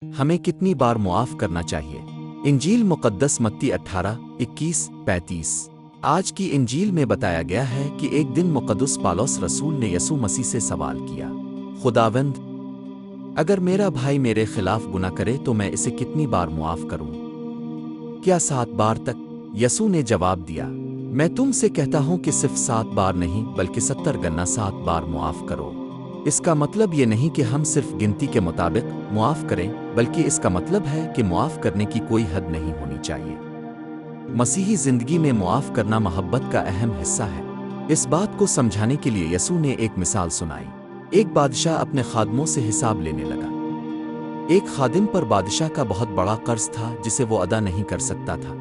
हमें कितनी बार मुआफ करना चाहिए? इंजील मुक़द्दस मत्ती 18:21-35। आज की इंजील में बताया गया है कि एक दिन मुक़द्दस पौलुस रसूल ने यसू मसीह से सवाल किया, खुदावंद, अगर मेरा भाई मेरे खिलाफ गुनाह करे तो मैं इसे कितनी बार मुआफ करूं? क्या 7 बार तक? यसू ने जवाब दिया, मैं तुमसे कहता हूं कि सिर्फ 7 बार नहीं बल्कि 70 गना 7 बार मुआफ करो। इसका मतलब ये नहीं कि हम सिर्फ गिनती के मुताबिक मुआफ करें, बल्कि इसका मतलब है कि मुआफ करने की कोई हद नहीं होनी चाहिए। मसीही जिंदगी में मुआफ करना मोहब्बत का अहम हिस्सा है। इस बात को समझाने के लिए यसू ने एक मिसाल सुनाई। एक बादशाह अपने खादमों से हिसाब लेने लगा। एक खादिम पर बादशाह का बहुत बड़ा कर्ज था जिसे वो अदा नहीं कर सकता था।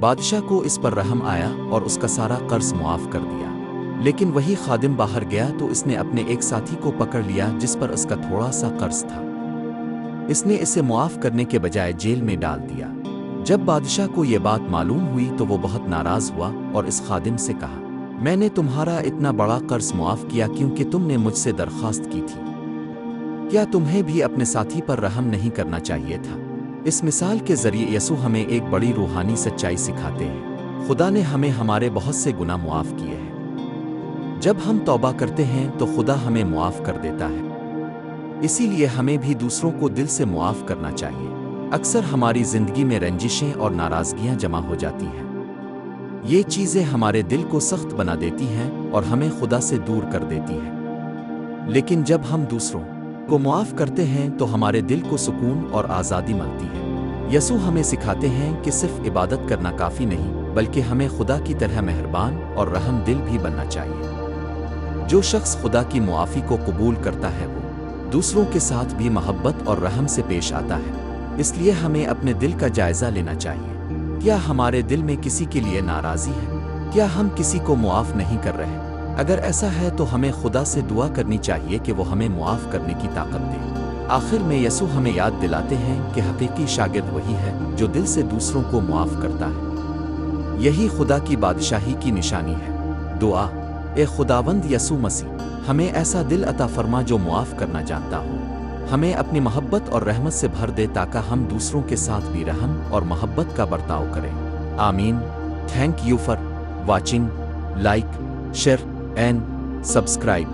बादशाह को इस पर रहम आया और उसका सारा कर्ज मुआफ कर दिया। लेकिन वही खादिम बाहर गया तो इसने अपने एक साथी को पकड़ लिया जिस पर उसका थोड़ा सा कर्ज था। इसने इसे मुआफ करने के बजाय जेल में डाल दिया। जब बादशाह को ये बात मालूम हुई तो वो बहुत नाराज हुआ और इस खादिम से कहा, मैंने तुम्हारा इतना बड़ा कर्ज मुआफ किया क्योंकि तुमने मुझसे दरख्वास्त की थी। क्या तुम्हें भी अपने साथी पर रहम नहीं करना चाहिए था? इस मिसाल के जरिए यसू हमें एक बड़ी रूहानी सच्चाई सिखाते हैं। खुदा ने हमें हमारे बहुत से गुनाह मुआफ किए हैं। जब हम तौबा करते हैं तो खुदा हमें मुआफ कर देता है। इसीलिए हमें भी दूसरों को दिल से मुआफ करना चाहिए। अक्सर हमारी जिंदगी में रंजिशें और नाराजगियां जमा हो जाती हैं। ये चीज़ें हमारे दिल को सख्त बना देती हैं और हमें खुदा से दूर कर देती हैं। लेकिन जब हम दूसरों को मुआफ करते हैं तो हमारे दिल को सुकून और आज़ादी मिलती है। यसू हमें सिखाते हैं कि सिर्फ इबादत करना काफ़ी नहीं, बल्कि हमें खुदा की तरह मेहरबान और रहम दिल भी बनना चाहिए। जो शख्स खुदा की मुआफ़ी को कबूल करता है वो दूसरों के साथ भी मोहब्बत और रहम से पेश आता है। इसलिए हमें अपने दिल का जायज़ा लेना चाहिए। क्या हमारे दिल में किसी के लिए नाराज़ी है? क्या हम किसी को मुआफ़ नहीं कर रहे? अगर ऐसा है तो हमें खुदा से दुआ करनी चाहिए कि वो हमें मुआफ़ करने की ताकत दे। आखिर में यसू हमें याद दिलाते हैं कि हकीकी शागिर्द वही है जो दिल से दूसरों को मुआफ़ करता है। यही खुदा की बादशाही की निशानी है। दुआ। ए खुदावंद यसू मसीह, हमें ऐसा दिल अता फरमा जो मुआफ़ करना जानता हो। हमें अपनी मोहब्बत और रहमत से भर दे ताकि हम दूसरों के साथ भी रहम और मोहब्बत का बर्ताव करें। आमीन। Thank you for watching. Like, share and subscribe.